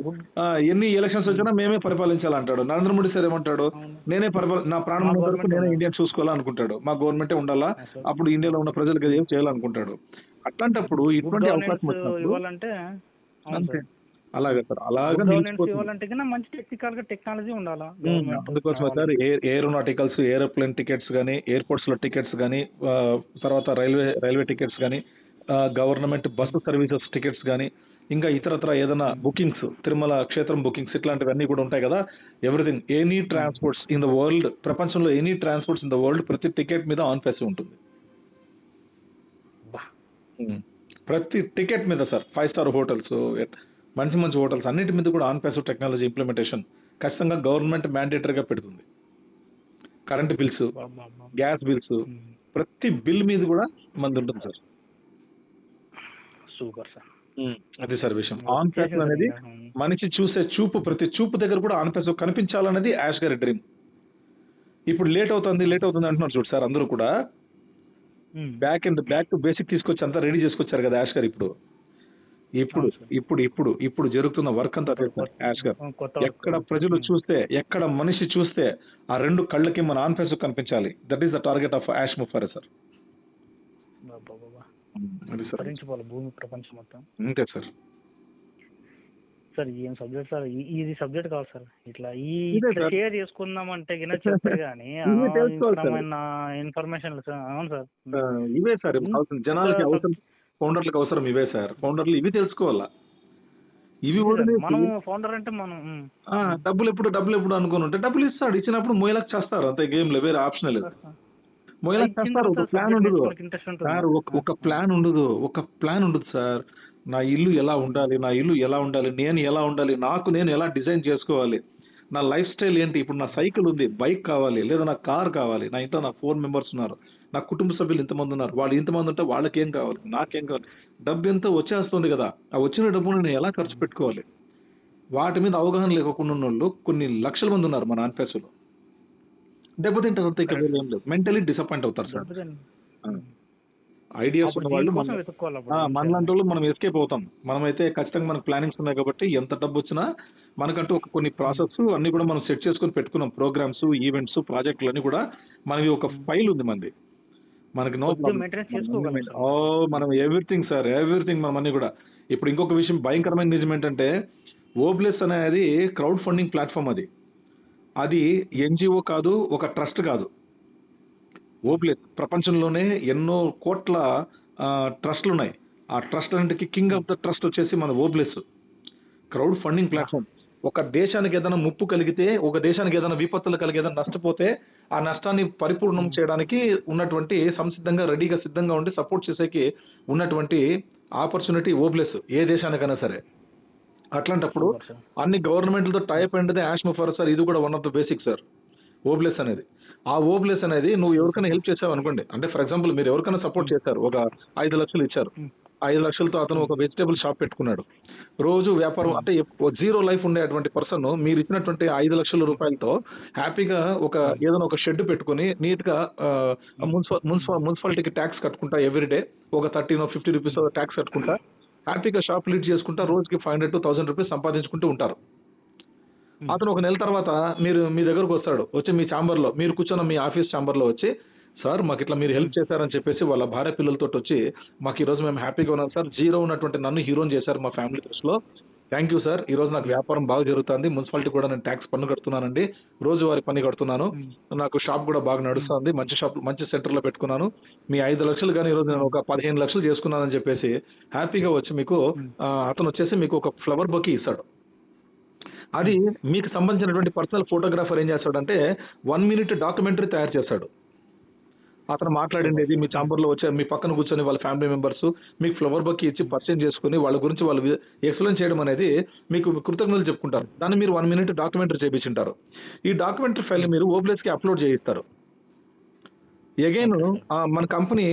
ఎన్ని ఎలక్షన్స్ వచ్చినా మేమే పరిపాలించాలంటాడు. నరేంద్ర మోడీ సార్ ఏమంటాడు, నేనే నా ప్రాణం వరకు నేనే ఇండియా చూసుకోవాలా అనుకుంటాడు, మా గవర్నమెంటే ఉండాలా, అప్పుడు ఇండియాలో ఉన్న ప్రజలకు ఏం చేయాలనుకుంటాడు. అట్లాంటప్పుడు ఇటువంటి అవకాశం వచ్చినప్పుడు అంతే, అలాగే సార్, అలాగే మంచి టెక్నికల్ గా టెక్నాలజీ ఉండాలా. అందుకోసమే సార్ ఏరోనాటికల్స్, ఏరోప్లేన్ టికెట్స్ కానీ, ఎయిర్పోర్ట్స్ లో టికెట్స్ కానీ, తర్వాత రైల్వే టికెట్స్ కానీ, గవర్నమెంట్ బస్సు సర్వీసెస్ టికెట్స్ కానీ, ఇంకా ఇతరత్ర ఏదైనా బుకింగ్స్, తిరుమల క్షేత్రం బుకింగ్స్, ఇట్లాంటివన్నీ కూడా ఉంటాయి కదా. Everything, any transports in the world, ప్రపంచంలో any transports in the world ప్రతి టికెట్ మీద ఆన్ పేస్ ఉంటుంది. ప్రతి టికెట్ మీద సార్, 5 స్టార్ హోటల్స్, మంచి మంచి హోటల్స్ అన్నిటి మీద కూడా ఆన్ పేస్ టెక్నాలజీ ఇంప్లిమెంటేషన్ ఖచ్చితంగా గవర్నమెంట్ మ్యాండేటరీగా పెడుతుంది. కరెంట్ బిల్స్, గ్యాస్ బిల్స్, ప్రతి బిల్ మీద కూడా మంది ఉంటుంది సార్. Super sir. అది సార్ విషయం. ఆన్ పేస్ అనేది మనిషి చూసే చూపు, ప్రతి చూపు దగ్గర కూడా ఆన్ పేస్ కనిపించాలనేది యాష్ గారి డ్రీమ్. ఇప్పుడు లేట్ అవుతుంది అంటున్నారు చూడు సార్, అందరూ కూడా బ్యాక్ టు బేసిక్ తీసుకొచ్చి అంతా రెడీ చేసుకొచ్చారు కదా యాష్ గారు. ఇప్పుడు జరుగుతున్న వర్క్ అంతా యాష్ గారు. ఎక్కడ ప్రజలు చూస్తే, ఎక్కడ మనిషి చూస్తే ఆ 2 కళ్ళకి మన ఆన్ ఫేస్ కనిపించాలి. That is the target of Ash Mufareh sir. భూమి ప్రపంచం మొత్తం అంతే సార్. సార్ ఏం సబ్జెక్ట్ సార్, ఇది సబ్జెక్ట్ కాదు సార్. ఇట్లా షేర్ చేసుకుందాం అంటే చెప్తారు కానీ ఇన్ఫర్మేషన్. అవును సార్, ఇవే సార్ జనాలకి అవసరం, ఫౌండర్లకు అవసరం ఇవే సార్. ఫౌండర్లు ఇవి తెలుసుకోవాలా. ఇవి మనం ఫౌండర్ అంటే మనం డబ్బులు ఎప్పుడు అనుకుని ఉంటే డబ్బులు ఇస్తాడు, ఇచ్చినప్పుడు మొయ్యలకు చేస్తారు అంతే, గేమ్ లో వేరే ఆప్షన్ లేదు. మొయ్యలకు చేస్తారు. ఒక ప్లాన్ ఉండదు సార్, ఒక ప్లాన్ ఉండదు సార్. నా ఇల్లు ఎలా ఉండాలి, నేను ఎలా ఉండాలి, నేను ఎలా డిజైన్ చేసుకోవాలి, నా లైఫ్ స్టైల్ ఏంటి, ఇప్పుడు నా సైకిల్ ఉంది, బైక్ కావాలి, లేదా నా కార్ కావాలి, నా ఇంట్లో నా 4 మెంబర్స్ ఉన్నారు, నా కుటుంబ సభ్యులు ఇంతమంది ఉన్నారు, వాళ్ళు ఇంతమంది ఉంటే వాళ్ళకి ఏం కావాలి, నాకేం కావాలి, డబ్బు ఎంతో వచ్చేస్తుంది కదా, ఆ వచ్చిన డబ్బును నేను ఎలా ఖర్చు పెట్టుకోవాలి, వాటి మీద అవగాహన లేకుండా ఉన్న వాళ్ళు కొన్ని లక్షల మంది ఉన్నారు మన ఆన్ఫేస్లో. దెబ్బతింటారు అంతే, ఇక ఏం లేదు, మెంటలీ డిసప్పాయింట్ అవుతారు సార్. ఐడియాస్ ఉన్న వాళ్ళు మనలాంటి వాళ్ళు మనం ఎస్కేప్ అవుతాం. మనమైతే ఖచ్చితంగా మనకు ప్లానింగ్స్ ఉన్నాయి కాబట్టి ఎంత డబ్బు వచ్చినా మనకంటూ కొన్ని ప్రాసెస్ అన్ని కూడా మనం సెట్ చేసుకుని పెట్టుకున్నాం. ప్రోగ్రామ్స్, ఈవెంట్స్, ప్రాజెక్టులు అన్ని కూడా మనకి ఒక ఫైల్ ఉంది మనది. మనకి మనం ఎవ్రీథింగ్ సార్, ఎవ్రీథింగ్ మనం అన్ని కూడా. ఇప్పుడు ఇంకొక విషయం భయంకరమైన నిజం ఏంటంటే, ఓబ్లెస్ అనేది క్రౌడ్ ఫండింగ్ ప్లాట్ఫామ్. అది ఎన్జిఓ కాదు, ఒక ట్రస్ట్ కాదు. ఓబ్లెస్ ప్రపంచంలోనే ఎన్నో కోట్ల ట్రస్ట్లు ఉన్నాయి. ఆ ట్రస్ట్ అన్నిటికీ కింగ్ ఆఫ్ ద ట్రస్ట్ వచ్చేసి మన ఓబ్లెస్ క్రౌడ్ ఫండింగ్ ప్లాట్ఫామ్. ఒక దేశానికి ఏదైనా ముప్పు కలిగితే, ఒక దేశానికి ఏదైనా విపత్తులు కలిగి ఏదైనా నష్టపోతే ఆ నష్టాన్ని పరిపూర్ణం చేయడానికి ఉన్నటువంటి రెడీగా సిద్ధంగా ఉండి సపోర్ట్ చేసేకి ఉన్నటువంటి ఆపర్చునిటీ ఓబ్లెస్ ఏ దేశానికైనా సరే. అట్లాంటప్పుడు అన్ని గవర్నమెంట్లతో టైప్ అయింది యాష్ ముఫారా సార్. ఇది కూడా one of the basic sir ఓబ్లెస్ అనేది. ఆ ఓబ్లెస్ అనేది నువ్వు ఎవరికైనా హెల్ప్ చేసావు అనుకోండి, అంటే ఫర్ ఎగ్జాంపుల్ మీరు ఎవరికైనా సపోర్ట్ చేశారు, ఒక 5 లక్షలు ఇచ్చారు, 5 లక్షలతో అతను ఒక వెజిటేబుల్ షాప్ పెట్టుకున్నాడు, రోజు వ్యాపారం, అంటే జీరో లైఫ్ ఉండేటువంటి పర్సన్ మీరు ఇచ్చినటువంటి 5 లక్షల రూపాయలతో హ్యాపీగా ఏదైనా ఒక షెడ్ పెట్టుకుని నీట్ గా మున్సిపాలిటీకి ట్యాక్స్ కట్టుకుంటా, ఎవ్రీడే ఒక 30-50 రూపీస్ ట్యాక్స్ కట్టుకుంటా హ్యాపీగా షాప్ లీడ్ చేసుకుంటా రోజుకి 500 to 1000 రూపీస్ సంపాదించుకుంటూ ఉంటారు. అతను ఒక నెల తర్వాత మీ దగ్గరకు వస్తాడు, వచ్చి మీ ఛాంబర్ లో మీరు కూర్చొని మీ ఆఫీస్ ఛాంబర్ లో వచ్చి, సార్ మాకు ఇట్లా మీరు హెల్ప్ చేశారని చెప్పేసి వాళ్ళ భార్య పిల్లలతో వచ్చి, మాకు ఈ రోజు మేము హ్యాపీగా ఉన్నాం సార్, జీరో ఉన్నటువంటి నన్ను హీరోని చేశారు మా ఫ్యామిలీ దృష్టిలో, థ్యాంక్ యూ సార్. ఈ రోజు నాకు వ్యాపారం బాగా జరుగుతుంది. మున్సిపాలిటీ కూడా నేను ట్యాక్స్ పన్ను కడుతున్నానండి. రోజువారీ పని కడుతున్నాను. నాకు షాప్ కూడా బాగా నడుస్తుంది. మంచి షాప్, మంచి సెంటర్ లో పెట్టుకున్నాను. మీ 5 లక్షలు కానీ ఈరోజు నేను ఒక 15 లక్షలు చేసుకున్నానని చెప్పేసి హ్యాపీగా వచ్చి మీకు అతను వచ్చేసి మీకు ఒక ఫ్లవర్ బొకే ఇస్తాడు. అది మీకు సంబంధించినటువంటి పర్సనల్ ఫోటోగ్రాఫర్ ఏం చేస్తాడంటే 1 మినిట్ డాక్యుమెంటరీ తయారు చేస్తాడు. అతను మాట్లాడిండేది మీ ఛాంబర్ లో వచ్చే మీ పక్కన కూర్చొని వాళ్ళ ఫ్యామిలీ మెంబర్స్ మీకు ఫ్లవర్ బొకే ఇచ్చి పరిచయం చేసుకుని వాళ్ళ గురించి వాళ్ళు ఎక్స్ప్లెయిన్ చేయడం అనేది మీకు కృతజ్ఞతలు చెప్పుకుంటారు. దాన్ని మీరు 1 మినిట్ డాక్యుమెంటరీ చేయించుంటారు. ఈ డాక్యుమెంటరీ ఫైల్ మీరు ఓబ్లెస్ కి అప్లోడ్ చేయిస్తారు. అగైన్ మన కంపెనీ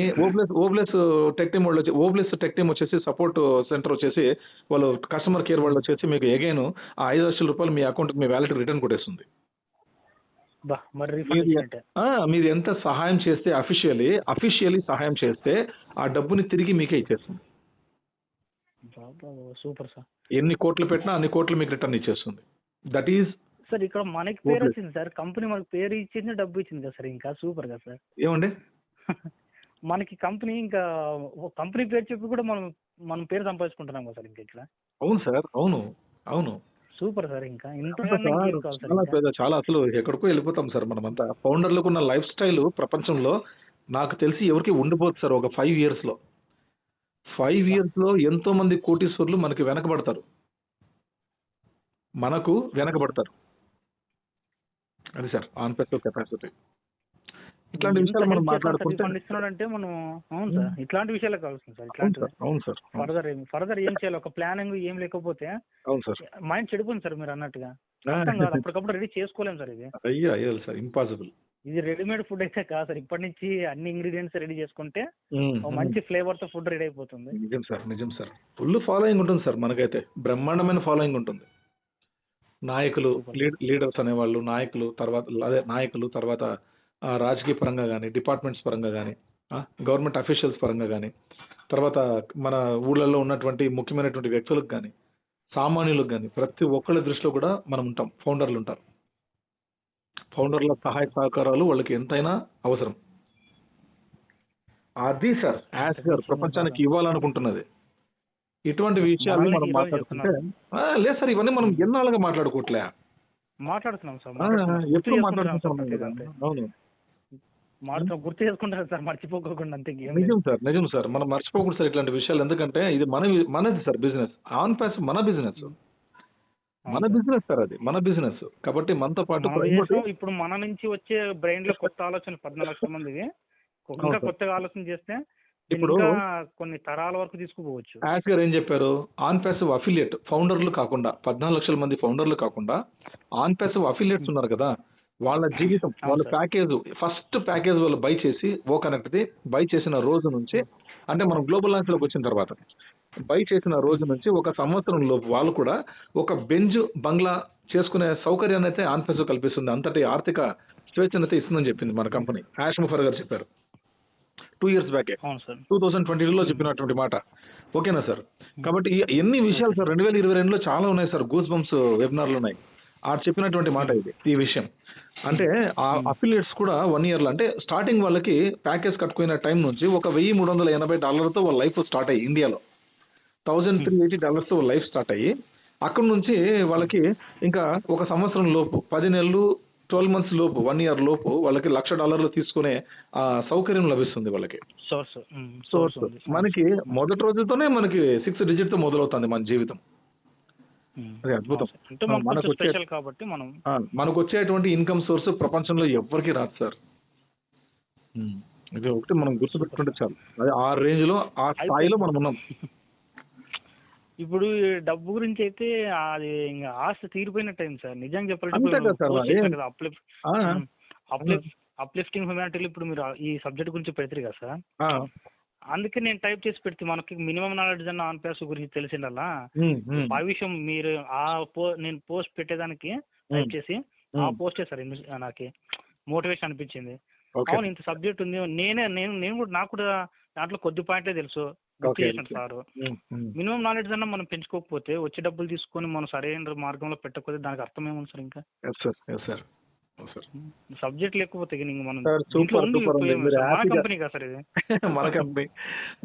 ఓబ్లెస్ టెక్ టీమ్ వాళ్ళు ఓబ్లెస్ టెక్ టీమ్ వచ్చేసి సపోర్ట్ సెంటర్ వచ్చేసి వాళ్ళు కస్టమర్ కేర్ వాళ్ళు వచ్చేసి మీకు అగైన్ ఆ 5 లక్షల రూపాయలు మీ అకౌంట్ మీ వ్యాలెట్ రిటర్న్ కొట్టేస్తుంది. మీరు ఎంత సహాయం చేస్తే అఫీషియలీ సహాయం చేస్తే ఆ డబ్బుని తిరిగి మీకే ఇచ్చేస్తుంది. Super sir. ఎన్ని కోట్లు పెట్టినా అన్ని కోట్లు మీకు రిటర్న్ ఇచ్చేస్తుంది. దట్ ఈస్ సార్ ఇక్కడ మనకి పేరు వచ్చింది సార్, కంపెనీ మనకి పేరు ఇచ్చింది, డబ్బు ఇచ్చింది కదా సార్, ఇంకా సూపర్ కదా సార్. ఏమండి మనకి కంపెనీ ఇంకా కంపెనీ పేరు చెప్పి కూడా మనం పేరు సంపాదించుకుంటున్నాం కదా సార్ ఇంకా ఇక్కడ. అవును సార్, అవును అవును, సూపర్ సార్. ఇంకా చాలా అసలు ఎక్కడికో వెళ్ళిపోతాం సార్ మనమంతా. ఫౌండర్లకు ఉన్న లైఫ్ స్టైల్ ప్రపంచంలో నాకు తెలిసి ఎవరికి ఉండిపోతుంది సార్. ఒక 5 years లో 5 years లో ఎంతో మంది కోటీశ్వర్లు మనకి వెనకబడతారు. అది సార్ ఆన్పెస్టివ్ కెపాసిటీ. ఇట్లాంటి విషయాలు మనం మాట్లాడుకుంటే అంటే మనం అవును సార్ ఇట్లాంటి విషయాలు కావాల్సింది సార్. ఇట్లాంటి అవును సార్ ఫర్దర్ ఏం చేయాలి, ఒక ప్లానింగ్ ఏం లేకపోతే అవును సార్ మైండ్ చెడిపోయింది సార్. మీరు అన్నట్టుగా అప్పటికప్పుడు రెడీ చేసుకోలేము సార్. ఇది అయ్యో సార్ ఇంపాసిబుల్. ఇది రెడీమేడ్ ఫుడ్ అయితే కాదు సార్. ఇప్పటి నుంచి అన్ని ఇంగ్రీడియంట్స్ రెడీ చేసుకుంటే మంచి ఫ్లేవర్ తో ఫుడ్ రెడీ అయిపోతుంది. నిజం సార్. ఫుల్ ఫాలోయింగ్ ఉంటుంది సార్ మనకైతే, బ్రహ్మాండమైన ఫాలోయింగ్ ఉంటుంది. నాయకులు, లీడర్స్ అనేవాళ్ళు, నాయకులు తర్వాత రాజకీయ పరంగా కానీ, డిపార్ట్మెంట్స్ పరంగా కానీ, గవర్నమెంట్ అఫీషియల్స్ పరంగా కానీ, తర్వాత మన ఊళ్ళల్లో ఉన్నటువంటి ముఖ్యమైనటువంటి వ్యక్తులకు కానీ, సామాన్యులకు కానీ, ప్రతి ఒక్కళ్ళ దృష్టిలో కూడా మనం ఉంటాం. ఫౌండర్లు ఉంటారు. ఫౌండర్ల సహాయ సహకారాలు వాళ్ళకి ఎంతైనా అవసరం. అది సార్ యాజ్ గారు ప్రపంచానికి ఇవ్వాలనుకుంటున్నది. ఇటువంటి విషయాలు మనం మాట్లాడుతుంటే లేదు సార్, ఇవన్నీ మనం ఎన్నాళ్ళుగా మాట్లాడుతున్నాం సార్. ఎప్పుడు మాట్లాడుకుంటాం. అవును, గుర్తు చేసుకుంటారు సార్, మర్చిపోకుండా. అంతే. నిజం సార్, మనం మర్చిపోకూడదు సార్ ఇట్లాంటి విషయాలు. ఎందుకంటే ఇది మనది సార్ బిజినెస్. ఆన్ ప్యాస్ మన బిజినెస్ సార్, అది మన బిజినెస్. కాబట్టి మనతో పాటు ఇప్పుడు మన నుంచి వచ్చే బ్రెయిన్ లో కొత్త ఆలోచన 14 లక్షల మందికి ఇంకా కొత్తగా ఆలోచన చేస్తే ఇప్పుడు కొన్ని తరాల వరకు తీసుకుపోవచ్చు. యాస్ గారు ఏం చెప్పారు, ఆన్ ప్యాసివ్ అఫిలియేట్ ఫౌండర్లు కాకుండా 14 లక్షల మంది ఫౌండర్లు కాకుండా ఆన్ ప్యాసివ్ అఫిలియేట్స్ ఉన్నారు కదా, వాళ్ళ జీవితం, వాళ్ళ ప్యాకేజ్, ఫస్ట్ ప్యాకేజ్ వాళ్ళు బై చేసి ఓ కనెక్ట్ బై చేసిన రోజు నుంచి, అంటే మనం గ్లోబల్ లాంచ్ లోకి వచ్చిన తర్వాత బై చేసిన రోజు నుంచి 1 సంవత్సరం లోపు వాళ్ళు కూడా ఒక బెంజ్ బంగ్లా చేసుకునే సౌకర్యాన్ని అయితే ఆన్ ప్యాసివ్ కల్పిస్తుంది. అంతటి ఆర్థిక స్వేచ్ఛనైతే ఇస్తుందని చెప్పింది మన కంపెనీ. యాష్ ముఫర్ గారు చెప్పారు 2 years బ్యాక్, 2022లో చెప్పినటువంటి మాట. ఓకేనా సార్? కాబట్టి ఎన్ని విషయాలు సార్ 2022లో చాలా ఉన్నాయి సార్. గూస్ బంప్స్ వెబినార్లు ఉన్నాయి. చెప్పినటువంటి మాట ఇది. ఈ విషయం అంటే ఆ అఫిలియేట్స్ కూడా 1 year లో, అంటే స్టార్టింగ్ వాళ్ళకి ప్యాకేజ్ కట్టుకున్న టైం నుంచి $1,380 వాళ్ళ లైఫ్ స్టార్ట్ అయ్యి, ఇండియాలో $1,380 వాళ్ళ లైఫ్ స్టార్ట్ అయ్యి, అక్కడ నుంచి వాళ్ళకి ఇంకా 1 సంవత్సరం లోపు, 10 నెలలు, 12 months లోపు, 1 year లోపు వాళ్ళకి $1,00,000 తీసుకునే సౌకర్యం లభిస్తుంది వాళ్ళకి. సోర్స్ మనకి మొదటి రోజుతోనే మనకి 6 digit తో మొదలవుతుంది మన జీవితం. అది అద్భుతం. మనకు వచ్చేటువంటి ఇన్కమ్ సోర్స్ ప్రపంచంలో ఎవరికి రాదు సార్. ఇది ఒకటి మనం గుర్తుపెట్టుకుంటే చాలు. అది ఆ రేంజ్ లో, ఆ స్థాయిలో మనం ఉన్నాం. ఇప్పుడు డబ్బు గురించి అయితే అది ఇంకా ఆశ తీరిపోయినట్టు సార్. నిజంగా చెప్పాలంటే అప్లిఫ్టింగ్ హ్యూమానిటీలో ఇప్పుడు మీరు ఈ సబ్జెక్ట్ గురించి పెడతారు కదా సార్, అందుకే నేను టైప్ చేసి పెడితే మనకి మినిమం నాలెడ్జ్ అన్న ఆన్ ప్యాస్ గురించి తెలిసిందల్లా ఆ విషయం మీరు నేను పోస్ట్ పెట్టేదానికి టైప్ చేసి ఆ పోస్ట్ చేశారు. నాకు మోటివేషన్ అనిపించింది. అవును, ఇంత సబ్జెక్ట్ ఉంది. నేను కూడా నాకు కూడా దాంట్లో కొద్ది పాయింట్లే తెలుసు, గుర్తు చేశాను సార్. మినిమం నాలెడ్జ్ అన్న మనం పెంచుకోకపోతే, వచ్చే డబ్బులు తీసుకొని మనం సరైన మార్గంలో పెట్టకపోతే దానికి అర్థం ఏముంది సార్? ఇంకా సార్ సబ్జెక్ట్ లేకపోతే ఇంక మనం సార్ ఇంట్లో సూపర్ ఉండి సూపర్ అండి. ఉపయోగం మీరు లేదు సార్. మన హ్యాపీగా కంపెనీ కదా సార్ ఇది. మన కంపెనీ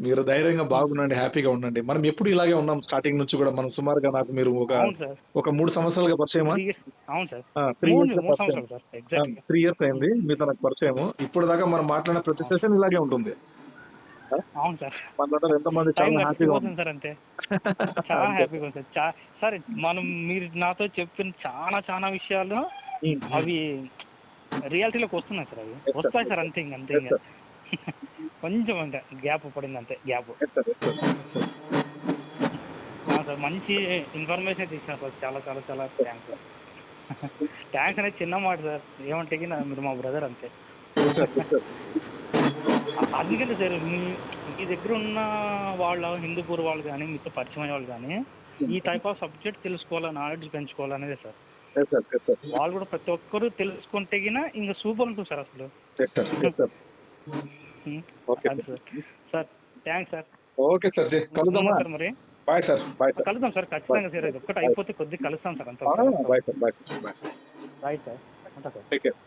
మీరు ధైర్యంగా బాగుండండి, హ్యాపీగా ఉండండి. మనం ఎప్పుడు ఇలాగే ఉన్నాం స్టార్టింగ్ నుంచి కూడా. మనం సుమారుగా నాకు మీరు అవును సార్. ఒక 3 సంవత్సరాలుగా పరిచయమా? 3 ఇయర్స్. అవును సార్. 3 మూడు ఇయర్స్ మూడు పరిచయం. సంవత్సరాలు సార్ ఎగ్జాక్ట్లీ. 3 ఇయర్స్ అయింది మీతో నాకు పరిచయము. ఇప్పుడు దాకా మనం మాట్లాడిన ప్రతి సెషన్ ఇలాగే ఉంటుంది. అవును సార్. మనలో ఎంతమంది టైం చాలా హ్యాపీగా గడిచిపోతుంది సార్ అంతే. చాలా హ్యాపీగా ఉంది సార్. సార్ మనం మీరు నాతో చెప్పిన చాలా విషయాలు అవి రియాలిటీలోకి వస్తున్నాయి సార్. అవి వస్తాయి సార్ అంతే. అంతే ఇంకా కొంచెం అంటే గ్యాప్ పడింది అంతే. Gap sir. మంచి ఇన్ఫర్మేషన్ ఇచ్చాను సార్. చాలా చాలా చాలా థ్యాంక్స్ సార్. థ్యాంక్స్ అనేది చిన్న మాట సార్. ఏమంటే మీరు మా బ్రదర్ అంతే. అందుకని సార్ మీ దగ్గర ఉన్న వాళ్ళ హిందూపూర్ వాళ్ళు కానీ మీతో పరిచయం అయ్యే వాళ్ళు కానీ ఈ టైప్ ఆఫ్ సబ్జెక్ట్ తెలుసుకోవాలా, నాలెడ్జ్ పెంచుకోవాలనేదే సార్. వాళ్ళు కూడా ప్రతి ఒక్కరు తెలుసుకుంటే ఇంకా సూపర్ ఉంటుంది సార్ అసలు. Sir thanks sir. Okay sir, కలుద్దామా సార్ మరి. Bye sir. Bye sir. కలుద్దాం సార్ ఖచ్చితంగా సార్. ఇది ఒక్కటి అయిపోతే కొద్దిగా కలుస్తాం సార్ అంతా. Bye sir. Bye right sir. ఉంటా సార్. Take care.